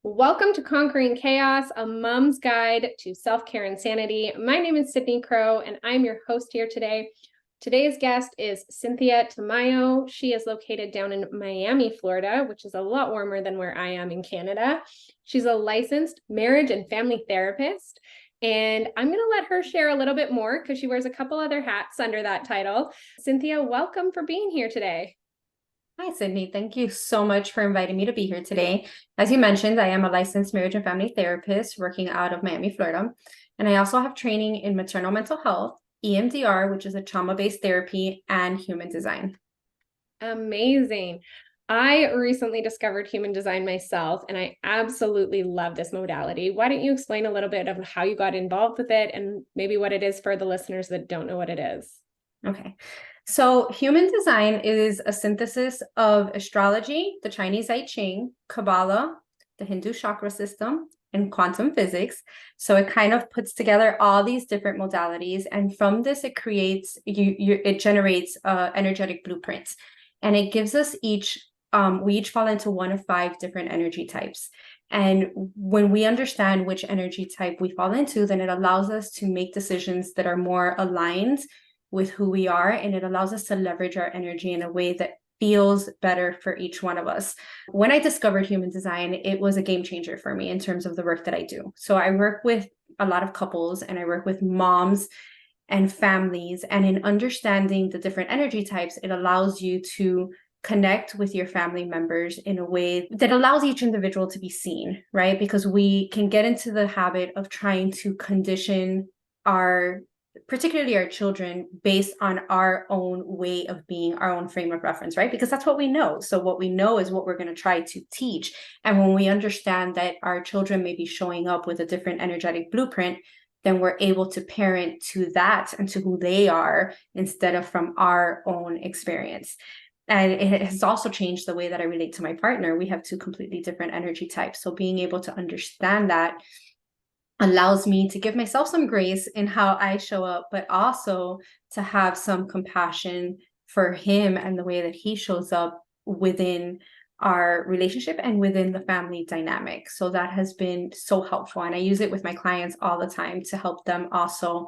Welcome to Conquering Chaos, a mom's guide to self-care and sanity. My name is Sydney Crow, and I'm your host here today. Today's guest is Cynthia Tamayo. She is located down in Miami, Florida, which is a lot warmer than where I am in Canada. She's a licensed marriage and family therapist, and I'm going to let her share a little bit more because she wears a couple other hats under that title. Cynthia, welcome for being here today. Hi, Sydney. Thank you so much for inviting me to be here today. As you mentioned, I am a licensed marriage and family therapist working out of Miami, Florida. And I also have training in maternal mental health, EMDR, which is a trauma-based therapy, and human design. Amazing. I recently discovered human design myself, and I absolutely love this modality. Why don't you explain a little bit of how you got involved with it and maybe what it is for the listeners that don't know what it is? Okay. So human design is a synthesis of astrology, the Chinese I Ching, Kabbalah, the Hindu chakra system, and quantum physics. So it kind of puts together all these different modalities, and from this it creates it generates energetic blueprints, and it gives us each we each fall into one of 5 different energy types. And when we understand which energy type we fall into, then it allows us to make decisions that are more aligned with who we are, and it allows us to leverage our energy in a way that feels better for each one of us. When I discovered human design, it was a game changer for me in terms of the work that I do. So I work with a lot of couples, and I work with moms and families, and in understanding the different energy types, it allows you to connect with your family members in a way that allows each individual to be seen, right? Because we can get into the habit of trying to condition particularly our children, based on our own way of being, our own frame of reference, right? Because that's what we know. So what we know is what we're going to try to teach. And when we understand that our children may be showing up with a different energetic blueprint, then we're able to parent to that and to who they are instead of from our own experience. And it has also changed the way that I relate to my partner. We have 2 completely different energy types. So being able to understand that allows me to give myself some grace in how I show up, but also to have some compassion for him and the way that he shows up within our relationship and within the family dynamic. So that has been so helpful. And I use it with my clients all the time to help them also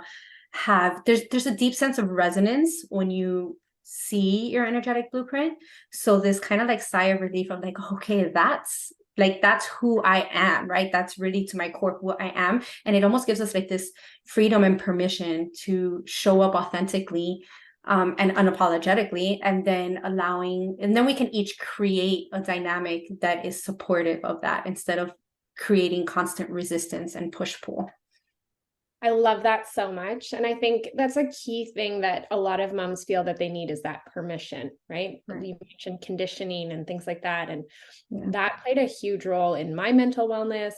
there's a deep sense of resonance when you see your energetic blueprint. So this kind of like sigh of relief of like, okay, that's who I am, right? That's really to my core who I am. And it almost gives us like this freedom and permission to show up authentically and unapologetically, and then we can each create a dynamic that is supportive of that instead of creating constant resistance and push-pull. I love that so much. And I think that's a key thing that a lot of moms feel that they need is that permission, right? Right. You mentioned conditioning and things like that. And Yeah. that played a huge role in my mental wellness.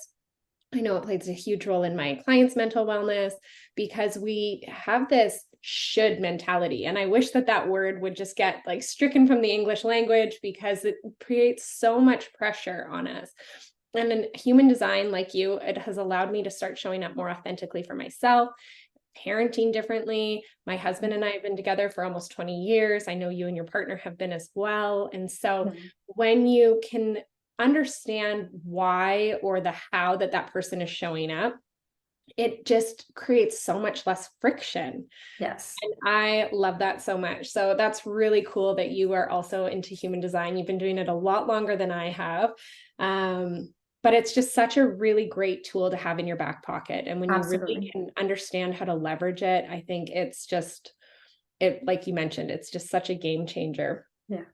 I know it plays a huge role in my clients' mental wellness because we have this should mentality. And I wish that that word would just get like stricken from the English language because it creates so much pressure on us. And in human design, like you, it has allowed me to start showing up more authentically for myself, parenting differently. My husband and I have been together for almost 20 years. I know you and your partner have been as well. And so when you can understand why or the how that person is showing up, it just creates so much less friction. Yes. And I love that so much. So that's really cool that you are also into human design. You've been doing it a lot longer than I have. But it's just such a really great tool to have in your back pocket. And when you really Absolutely. can understand how to leverage it, I think it's just, like you mentioned, it's just such a game changer. Yeah.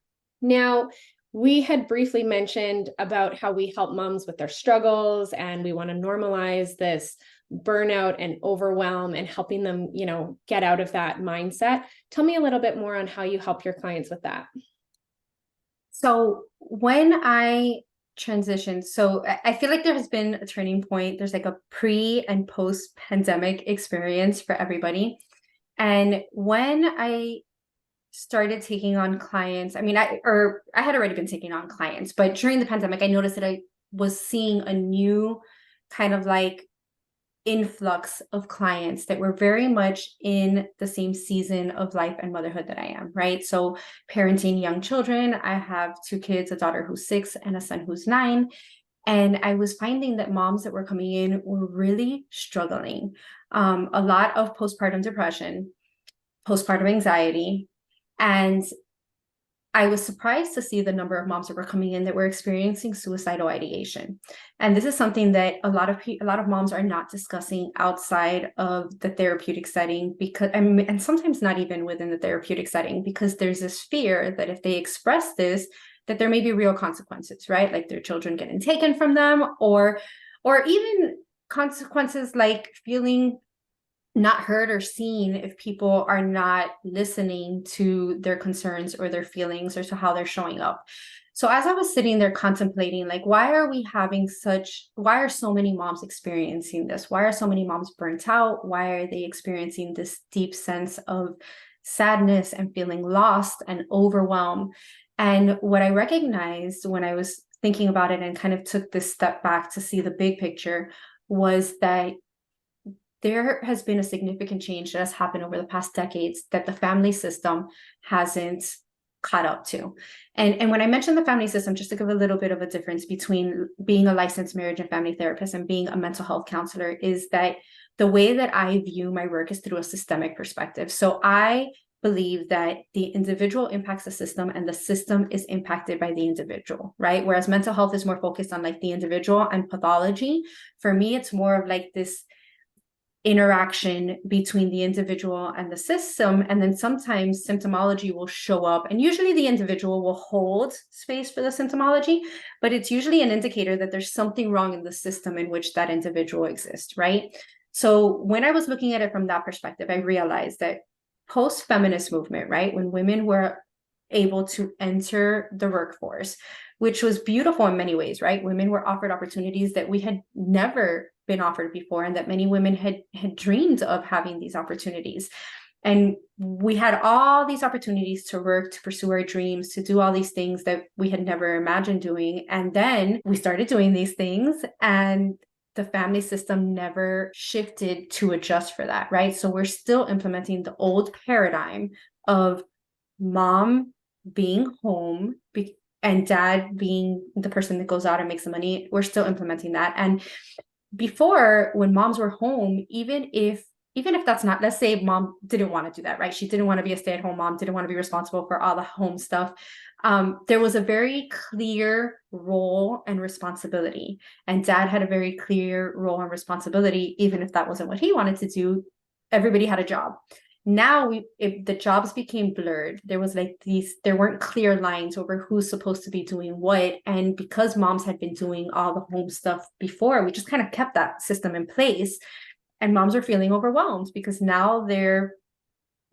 Now, we had briefly mentioned about how we help moms with their struggles, and we want to normalize this burnout and overwhelm and helping them, get out of that mindset. Tell me a little bit more on how you help your clients with that. So when I transitioned, so I feel like there has been a turning point. There's like a pre and post pandemic experience for everybody. And when I started taking on clients, I had already been taking on clients, but during the pandemic, I noticed that I was seeing a new kind of like influx of clients that were very much in the same season of life and motherhood that I am, right? So parenting young children. I have 2 kids, a daughter who's 6 and a son who's 9. And I was finding that moms that were coming in were really struggling. A lot of postpartum depression, postpartum anxiety. And I was surprised to see the number of moms that were coming in that were experiencing suicidal ideation. And this is something that a lot of moms are not discussing outside of the therapeutic setting, because and sometimes not even within the therapeutic setting, because there's this fear that if they express this, that there may be real consequences, right? Like their children getting taken from them, or even consequences like feeling not heard or seen if people are not listening to their concerns or their feelings or to how they're showing up. So as I was sitting there contemplating, like, why are so many moms experiencing this? Why are so many moms burnt out? Why are they experiencing this deep sense of sadness and feeling lost and overwhelmed? And what I recognized when I was thinking about it and kind of took this step back to see the big picture was that there has been a significant change that has happened over the past decades that the family system hasn't caught up to. And when I mention the family system, just to give a little bit of a difference between being a licensed marriage and family therapist and being a mental health counselor, is that the way that I view my work is through a systemic perspective. So I believe that the individual impacts the system and the system is impacted by the individual, right? Whereas mental health is more focused on like the individual and pathology. For me, it's more of like this interaction between the individual and the system. And then sometimes symptomology will show up, and usually the individual will hold space for the symptomology, but it's usually an indicator that there's something wrong in the system in which that individual exists, right? So when I was looking at it from that perspective, I realized that post-feminist movement, right, when women were able to enter the workforce, which was beautiful in many ways, right? Women were offered opportunities that we had never been offered before, and that many women had dreamed of having these opportunities. And we had all these opportunities to work, to pursue our dreams, to do all these things that we had never imagined doing. And then we started doing these things, and the family system never shifted to adjust for that, right? So we're still implementing the old paradigm of mom being home and dad being the person that goes out and makes the money. We're still implementing that. And before, when moms were home, even if that's not, let's say mom didn't want to do that, right? She didn't want to be a stay-at-home mom, didn't want to be responsible for all the home stuff. There was a very clear role and responsibility, and dad had a very clear role and responsibility. Even if that wasn't what he wanted to do, everybody had a job. Now if the jobs became blurred, there weren't clear lines over who's supposed to be doing what. And because moms had been doing all the home stuff before, we just kind of kept that system in place. And moms are feeling overwhelmed because now they're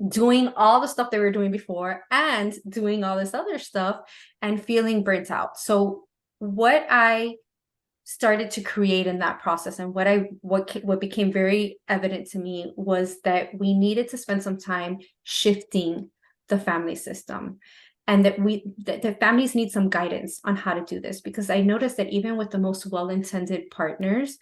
doing all the stuff they were doing before and doing all this other stuff and feeling burnt out. So what I started to create in that process, and what became very evident to me, was that we needed to spend some time shifting the family system, and that the families need some guidance on how to do this, because I noticed that even with the most well-intended partners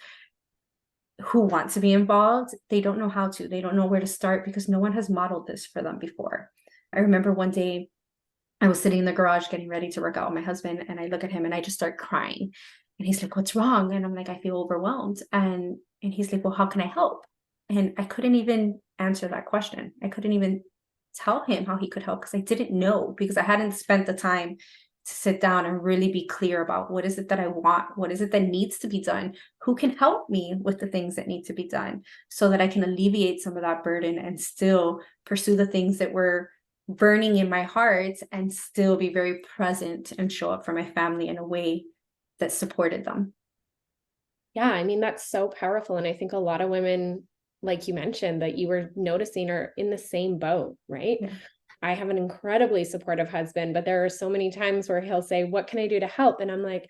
who want to be involved, they don't know how to, they don't know where to start, because no one has modeled this for them before. I remember one day I was sitting in the garage getting ready to work out with my husband, and I look at him and I just start crying. And he's like, "What's wrong?" And I'm like, "I feel overwhelmed." And he's like, "Well, how can I help?" And I couldn't even answer that question. I couldn't even tell him how he could help, because I didn't know, because I hadn't spent the time to sit down and really be clear about what is it that I want, what is it that needs to be done, who can help me with the things that need to be done, so that I can alleviate some of that burden and still pursue the things that were burning in my heart, and still be very present and show up for my family in a way that supported them. Yeah, I mean, that's so powerful. And I think a lot of women, like you mentioned, that you were noticing, are in the same boat, right? Yeah. I have an incredibly supportive husband, but there are so many times where he'll say, "What can I do to help?" And I'm like,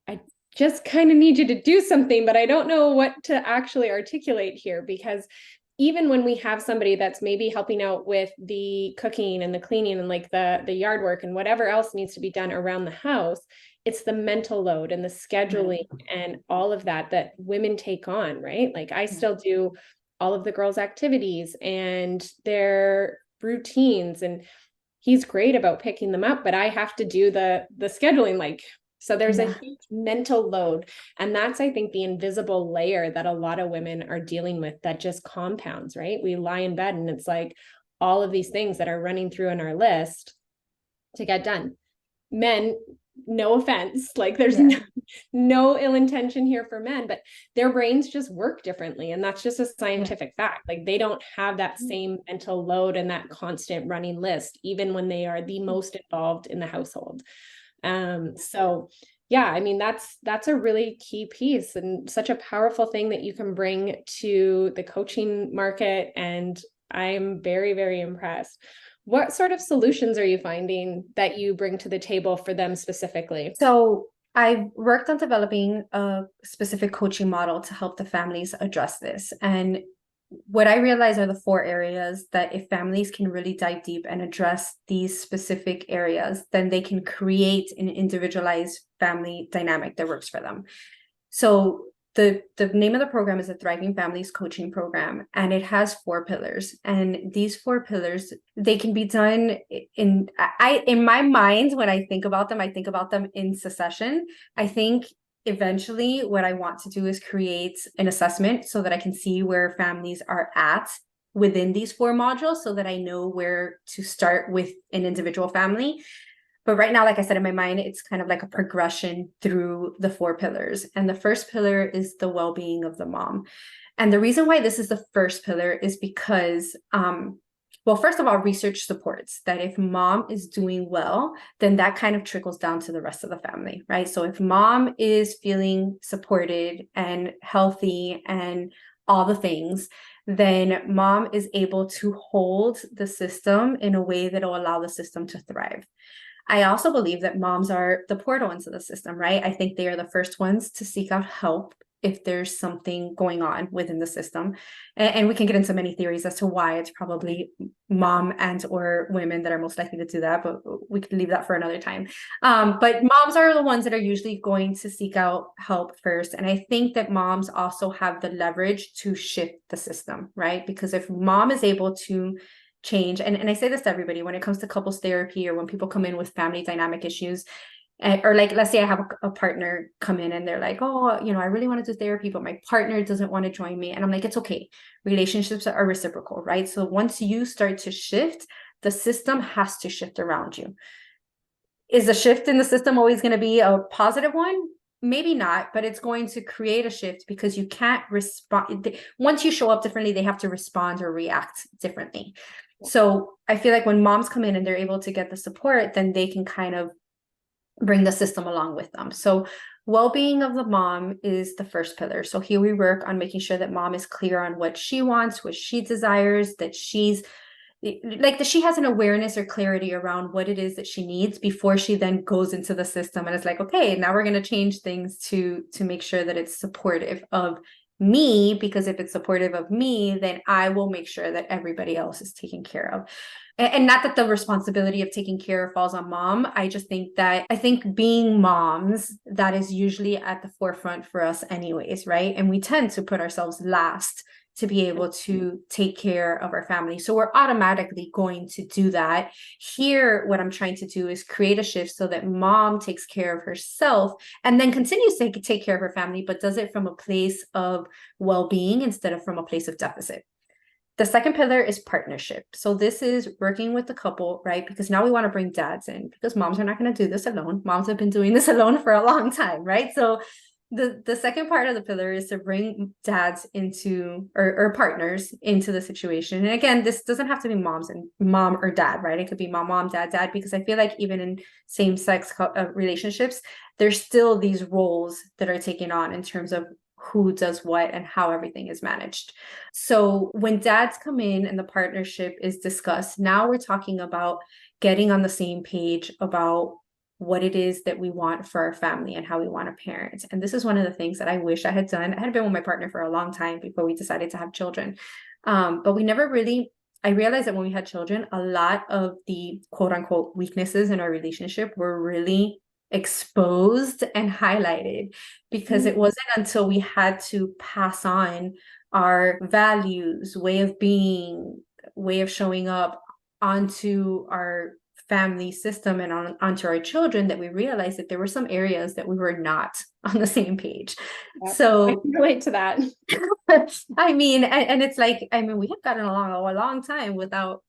"I just kind of need you to do something, but I don't know what to actually articulate here." Because even when we have somebody that's maybe helping out with the cooking and the cleaning and like the yard work and whatever else needs to be done around the house, it's the mental load and the scheduling and all of that that women take on, right? Like I still do all of the girls' activities and their routines, and he's great about picking them up, but I have to do the scheduling, like So there's a Yeah. huge mental load. And that's, I think, the invisible layer that a lot of women are dealing with that just compounds, right? We lie in bed and it's like all of these things that are running through on our list to get done. Men, no offense, like there's Yeah. no ill intention here for men, but their brains just work differently. And that's just a Yeah. scientific fact. Like they don't have that same mental load and that constant running list, even when they are the most involved in the household. So yeah, I mean, that's a really key piece and such a powerful thing that you can bring to the coaching market. And I'm very, very impressed. What sort of solutions are you finding that you bring to the table for them specifically? So I've worked on developing a specific coaching model to help the families address this. And what I realize are the 4 areas that if families can really dive deep and address these specific areas, then they can create an individualized family dynamic that works for them. So the name of the program is a Thriving Families Coaching Program, and it has 4 pillars. And these 4 pillars, they can be done in my mind. When I think about them, I think about them in succession. I think eventually what I want to do is create an assessment so that I can see where families are at within these 4 modules, so that I know where to start with an individual family. But right now, like I said, in my mind, it's kind of like a progression through the 4 pillars. And the first pillar is the well-being of the mom. And the reason why this is the first pillar is because, well, first of all, research supports that if mom is doing well, then that kind of trickles down to the rest of the family, right? So if mom is feeling supported and healthy and all the things, then mom is able to hold the system in a way that will allow the system to thrive. I also believe that moms are the portal into the system, right? I think they are the first ones to seek out help if there's something going on within the system. And we can get into many theories as to why it's probably mom and or women that are most likely to do that, but we can leave that for another time. But moms are the ones that are usually going to seek out help first. And I think that moms also have the leverage to shift the system, right? Because if mom is able to change, and I say this to everybody when it comes to couples therapy, or when people come in with family dynamic issues, or like, let's say I have a partner come in and they're like, oh, I really want to do therapy, but my partner doesn't want to join me. And I'm like, it's okay. Relationships are reciprocal, right? So once you start to shift, the system has to shift around you. Is the shift in the system always going to be a positive one? Maybe not, but it's going to create a shift because you can't respond. Once you show up differently, they have to respond or react differently. So I feel like when moms come in and they're able to get the support, then they can kind of bring the system along with them. So well-being of the mom is the first pillar. So here we work on making sure that mom is clear on what she wants, what she desires, that she has an awareness or clarity around what it is that she needs before she then goes into the system and it's like, okay, now we're going to change things to make sure that it's supportive of me, because if it's supportive of me, then I will make sure that everybody else is taken care of. And not that the responsibility of taking care falls on mom. I think being moms, that is usually at the forefront for us anyways, right? And we tend to put ourselves last to be able to take care of our family. So we're automatically going to do that. Here, what I'm trying to do is create a shift so that mom takes care of herself and then continues to take care of her family, but does it from a place of well-being instead of from a place of deficit. The second pillar is partnership. So this is working with the couple, right? Because now we want to bring dads in, because moms are not going to do this alone. Moms have been doing this alone for a long time, right? So the second part of the pillar is to bring dads into or partners into the situation. And again, this doesn't have to be mom or dad, right? It could be mom, dad, because I feel like even in same-sex relationships, there's still these roles that are taken on in terms of who does what and how everything is managed. So when dads come in and the partnership is discussed, now we're talking about getting on the same page about what it is that we want for our family and how we want to parent. And this is one of the things that I wish I had done. I had been with my partner for a long time before we decided to have children. But we never really, I realized that when we had children, a lot of the quote unquote weaknesses in our relationship were really exposed and highlighted, because it wasn't until we had to pass on our values, way of being, way of showing up onto our family system and onto our children, that we realized that there were some areas that we were not on the same page. Yep. I So can relate to that. I mean, and it's like, I mean, we have gotten along a long time without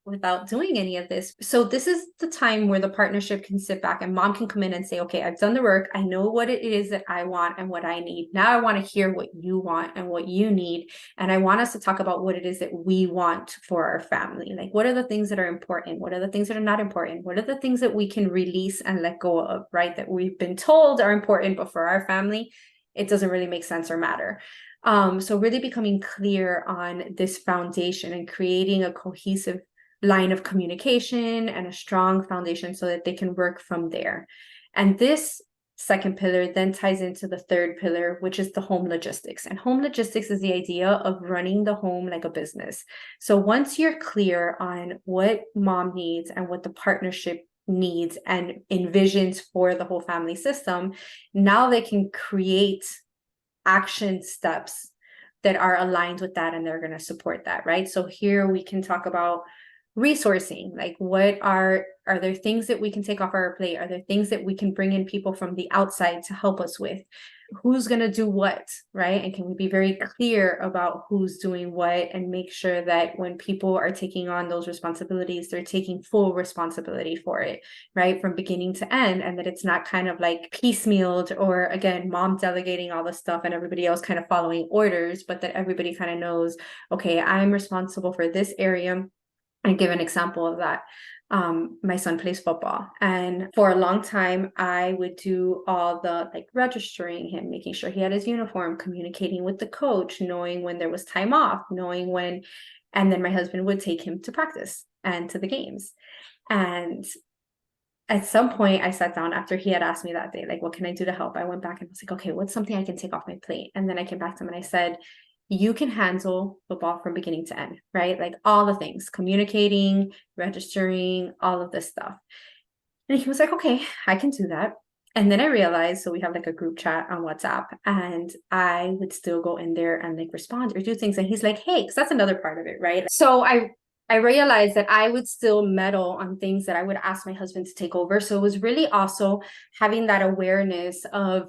doing any of this. So this is the time where the partnership can sit back and mom can come in and say, okay, I've done the work. I know what it is that I want and what I need. Now I want to hear what you want and what you need. And I want us to talk about what it is that we want for our family. Like, what are the things that are important? What are the things that are not important? What are the things that we can release and let go of, right? That we've been told are important, but for our family, it doesn't really make sense or matter. So really becoming clear on this foundation and creating a cohesive line of communication and a strong foundation so that they can work from there. And this second pillar then ties into the third pillar, which is the home logistics. And home logistics is the idea of running the home like a business. So once you're clear on what mom needs and what the partnership needs and envisions for the whole family system, now they can create action steps that are aligned with that, and they're going to support that, right? So here we can talk about resourcing, like what are there things that we can take off our plate? Are there things that we can bring in people from the outside to help us with? Who's going to do what, right? And can we be very clear about who's doing what and make sure that when people are taking on those responsibilities, they're taking full responsibility for it, right? From beginning to end, and that it's not kind of like piecemealed or, again, mom delegating all the stuff and everybody else kind of following orders, but that everybody kind of knows, okay, I'm responsible for this area. I give an example of that. My son plays football, and for a long time I would do all the like registering him, making sure he had his uniform, communicating with the coach, knowing when there was time off, knowing when, and then my husband would take him to practice and to the games. And at some point I sat down after he had asked me that day, like, what can I do to help? I went back and was like, okay, what's something I can take off my plate? And then I came back to him and I said, you can handle football from beginning to end, right? Like all the things, communicating, registering, all of this stuff. And he was like, okay, I can do that. And then I realized, so we have like a group chat on WhatsApp, and I would still go in there and like respond or do things. And he's like, hey, because that's another part of it, right? So I realized that I would still meddle on things that I would ask my husband to take over. So it was really also having that awareness of,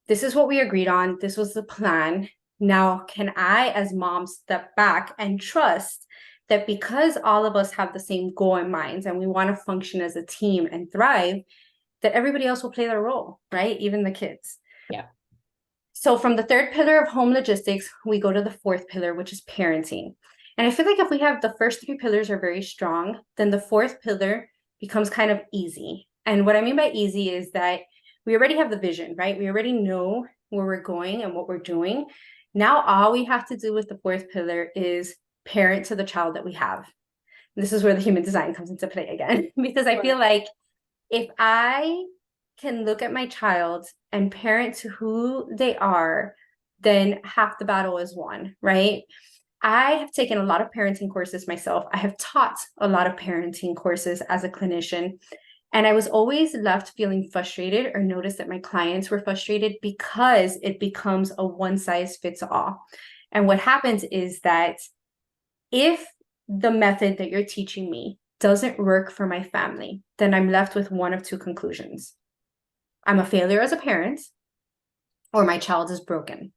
this is what we agreed on. This was the plan. Now, can I, as mom, step back and trust that because all of us have the same goal in mind and we want to function as a team and thrive, that everybody else will play their role, right? Even the kids. Yeah. So from the third pillar of home logistics, we go to the fourth pillar, which is parenting. And I feel like if we have the first three pillars are very strong, then the fourth pillar becomes kind of easy. And what I mean by easy is that we already have the vision, right? We already know where we're going and what we're doing. Now, all we have to do with the fourth pillar is parent to the child that we have. This is where the human design comes into play again, because I feel like if I can look at my child and parent to who they are, then half the battle is won, right? I have taken a lot of parenting courses myself. I have taught a lot of parenting courses as a clinician. And I was always left feeling frustrated or noticed that my clients were frustrated because it becomes a one size fits all. And what happens is that if the method that you're teaching me doesn't work for my family, then I'm left with one of two conclusions. I'm a failure as a parent, or my child is broken,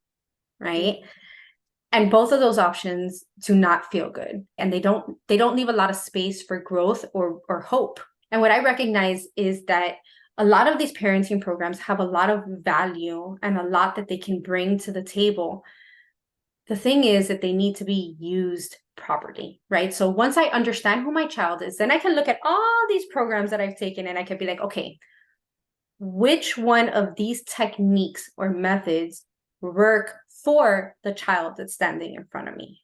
right? And both of those options do not feel good. And they don't leave a lot of space for growth or hope. And what I recognize is that a lot of these parenting programs have a lot of value and a lot that they can bring to the table. The thing is that they need to be used properly, right? So once I understand who my child is, then I can look at all these programs that I've taken and I can be like, okay, which one of these techniques or methods work for the child that's standing in front of me?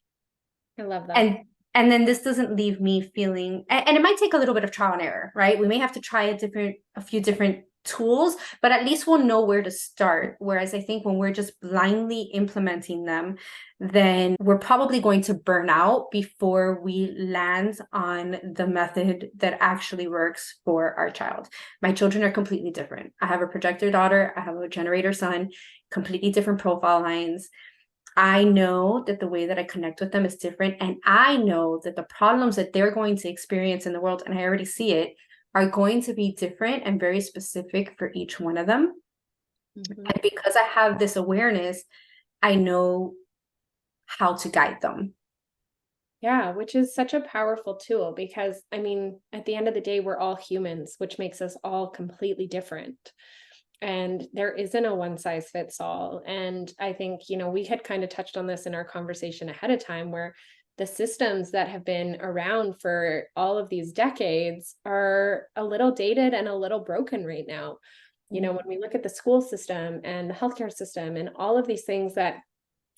I love that. And then this doesn't leave me feeling, and it might take a little bit of trial and error, right? We may have to try a few different tools, but at least we'll know where to start. Whereas I think when we're just blindly implementing them, then we're probably going to burn out before we land on the method that actually works for our child. My children are completely different. I have a projector daughter, I have a generator son, completely different profile lines. I know that the way that I connect with them is different. And I know that the problems that they're going to experience in the world, and I already see it, are going to be different and very specific for each one of them. Mhm. And because I have this awareness, I know how to guide them. Yeah, which is such a powerful tool because, I mean, at the end of the day, we're all humans, which makes us all completely different. And there isn't a one size fits all. And I think, we had kind of touched on this in our conversation ahead of time, where the systems that have been around for all of these decades are a little dated and a little broken right now. When we look at the school system and the healthcare system and all of these things that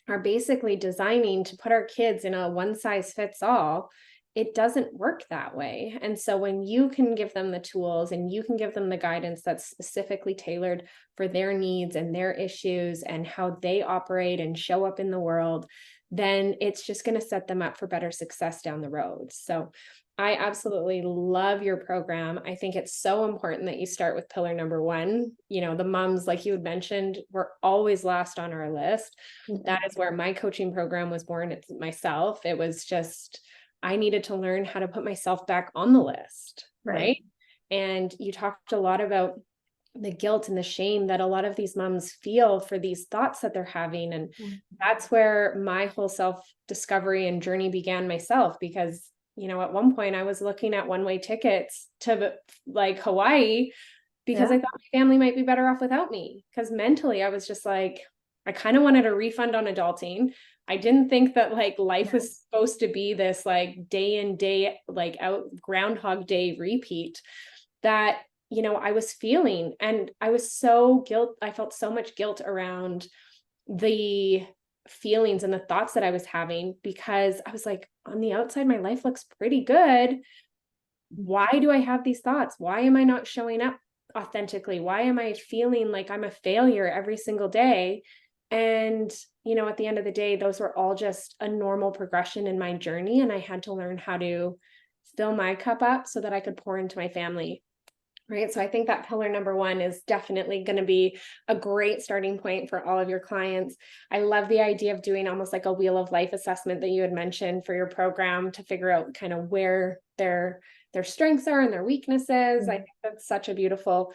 are basically designing to put our kids in a one size fits all, it doesn't work that way. And so when you can give them the tools and you can give them the guidance that's specifically tailored for their needs and their issues and how they operate and show up in the world, then it's just going to set them up for better success down the road. So I absolutely love your program. I think it's so important that you start with pillar number one. The moms, like you had mentioned, were always last on our list. That is where my coaching program was born. It's myself. It was just, I needed to learn how to put myself back on the list. Right. And you talked a lot about the guilt and the shame that a lot of these moms feel for these thoughts that they're having. And that's where my whole self discovery and journey began myself, because, at one point I was looking at one-way tickets to like Hawaii because I thought my family might be better off without me. Because mentally I was just like, I kind of wanted a refund on adulting. I didn't think that like life was supposed to be this like day in, day like out Groundhog Day repeat that, I was feeling. And I felt so much guilt around the feelings and the thoughts that I was having, because I was like, on the outside, my life looks pretty good. Why do I have these thoughts? Why am I not showing up authentically? Why am I feeling like I'm a failure every single day? And, at the end of the day, those were all just a normal progression in my journey. And I had to learn how to fill my cup up so that I could pour into my family. Right. So I think that pillar number one is definitely going to be a great starting point for all of your clients. I love the idea of doing almost like a wheel of life assessment that you had mentioned for your program to figure out kind of where their strengths are and their weaknesses. I think that's such a beautiful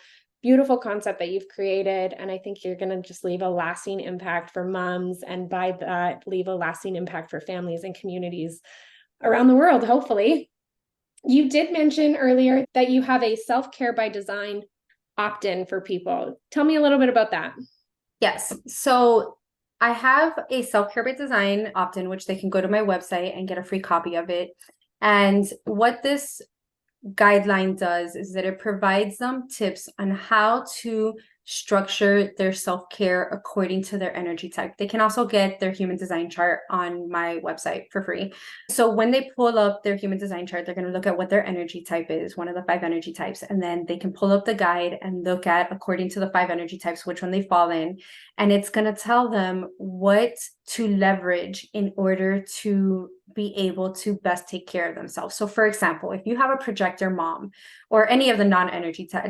concept that you've created. And I think you're going to just leave a lasting impact for moms, and by that, leave a lasting impact for families and communities around the world, hopefully. You did mention earlier that you have a self-care by design opt-in for people. Tell me a little bit about that. Yes. So I have a self-care by design opt-in, which they can go to my website and get a free copy of it. And what this guideline does is that it provides them tips on how to structure their self-care according to their energy type. They can also get their human design chart on my website for free. So when they pull up their human design chart, they're going to look at what their energy type is, one of the 5 energy types, and then they can pull up the guide and look at, according to the 5 energy types, which one they fall in. And it's going to tell them what to leverage in order to be able to best take care of themselves. So for example, if you have a projector mom, or any of the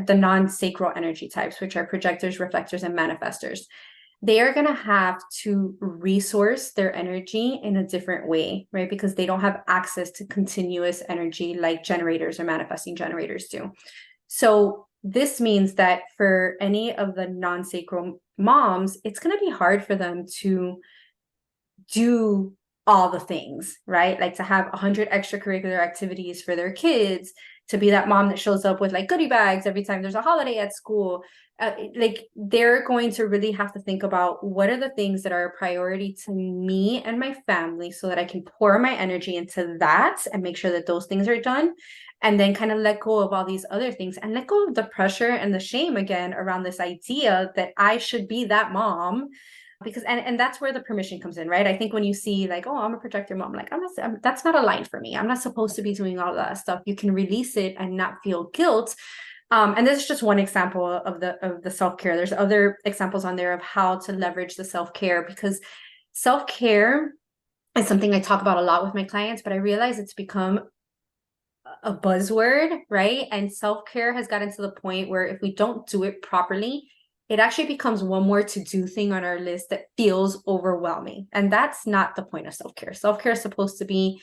the non-sacral energy types, which are projectors, reflectors, and manifestors, they are going to have to resource their energy in a different way, right? Because they don't have access to continuous energy like generators or manifesting generators do. So this means that for any of the non-sacral moms, it's going to be hard for them to do all the things, right? Like to have 100 extracurricular activities for their kids, to be that mom that shows up with like goodie bags every time there's a holiday at school. Like they're going to really have to think about what are the things that are a priority to me and my family, so that I can pour my energy into that and make sure that those things are done. And then kind of let go of all these other things and let go of the pressure and the shame again around this idea that I should be that mom. Because and that's where the permission comes in, right? I think when you see like, oh, I'm a projector mom, like that's not aligned for me. I'm not supposed to be doing all that stuff. You can release it and not feel guilt. And this is just one example of the self-care. There's other examples on there of how to leverage the self-care, because self-care is something I talk about a lot with my clients, but I realize it's become a buzzword, right? And self-care has gotten to the point where if we don't do it properly, it actually becomes one more to-do thing on our list that feels overwhelming. And that's not the point of self-care. Self-care is supposed to be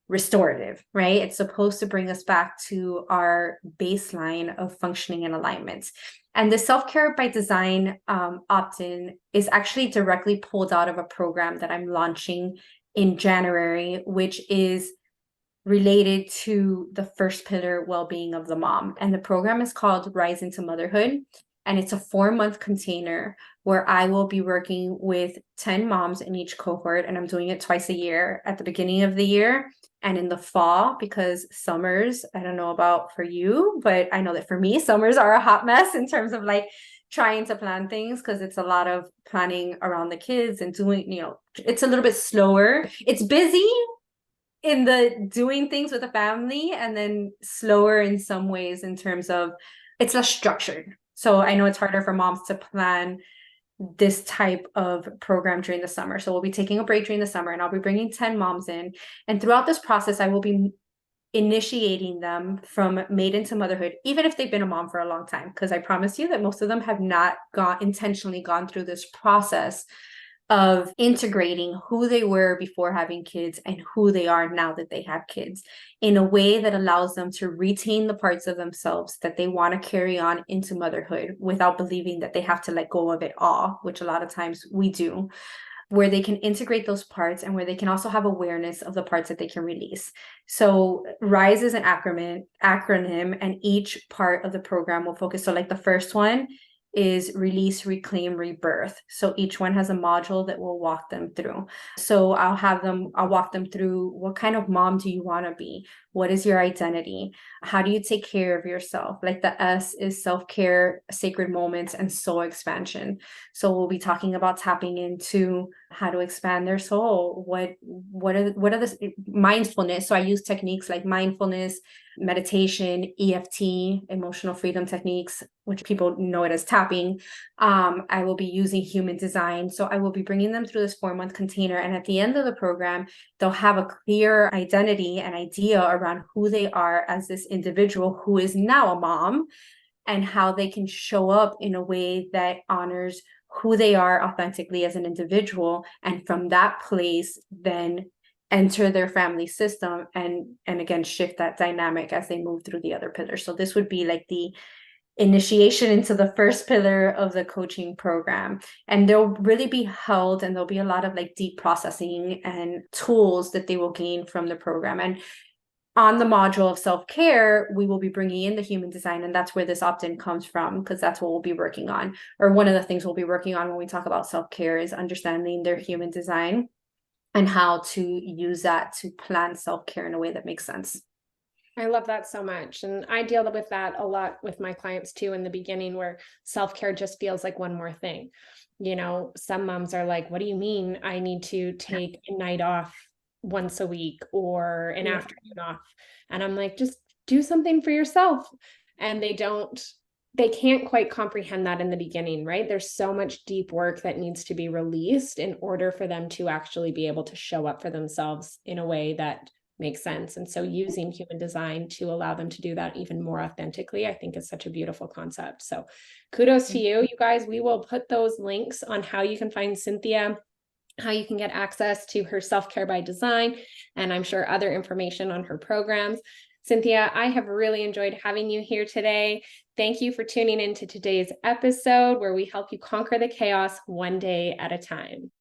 restorative, right? It's supposed to bring us back to our baseline of functioning and alignment. And the self-care by design opt-in is actually directly pulled out of a program that I'm launching in January, which is related to the first pillar, well-being of the mom. And the program is called Rise into Motherhood. And it's a 4-month container where I will be working with 10 moms in each cohort. And I'm doing it twice a year, at the beginning of the year and in the fall, because summers, I don't know about for you, but I know that for me, summers are a hot mess in terms of like trying to plan things, because it's a lot of planning around the kids and doing, it's a little bit slower. It's busy in the doing things with the family, and then slower in some ways in terms of it's less structured. So I know it's harder for moms to plan this type of program during the summer. So we'll be taking a break during the summer, and I'll be bringing 10 moms in. And throughout this process, I will be initiating them from maiden to motherhood, even if they've been a mom for a long time, because I promise you that most of them have not intentionally gone through this process of integrating who they were before having kids and who they are now that they have kids, in a way that allows them to retain the parts of themselves that they want to carry on into motherhood without believing that they have to let go of it all, which a lot of times we do, where they can integrate those parts and where they can also have awareness of the parts that they can release. So RISE is an acronym, and each part of the program will focus. So like the first one is release, reclaim, rebirth. So each one has a module that will walk them through. So I'll walk them through, what kind of mom do you want to be? What is your identity? How do you take care of yourself? Like the S is self-care, sacred moments, and soul expansion. So we'll be talking about tapping into how to expand their soul. What are the mindfulness? So I use techniques like mindfulness, meditation, EFT, emotional freedom techniques, which people know it as tapping. I will be using human design. So I will be bringing them through this 4-month container. And at the end of the program, they'll have a clear identity and idea around who they are as this individual who is now a mom, and how they can show up in a way that honors who they are authentically as an individual. And from that place, then enter their family system and again shift that dynamic as they move through the other pillars. So this would be like the initiation into the first pillar of the coaching program, and they'll really be held, and there'll be a lot of like deep processing and tools that they will gain from the program. And on the module of self-care, we will be bringing in the human design, and that's where this opt-in comes from, because that's what we'll be working on, or one of the things we'll be working on when we talk about self-care is understanding their human design and how to use that to plan self-care in a way that makes sense. I love that so much. And I deal with that a lot with my clients too in the beginning, where self-care just feels like one more thing. Some moms are like, what do you mean I need to take a night off once a week or an afternoon off? And I'm like, just do something for yourself. And they can't quite comprehend that in the beginning, right? There's so much deep work that needs to be released in order for them to actually be able to show up for themselves in a way that makes sense. And so using human design to allow them to do that even more authentically, I think is such a beautiful concept. So kudos to you guys. We will put those links on how you can find Cynthia, how you can get access to her self-care by design, and I'm sure other information on her programs. Cynthia, I have really enjoyed having you here today. Thank you for tuning into today's episode, where we help you conquer the chaos one day at a time.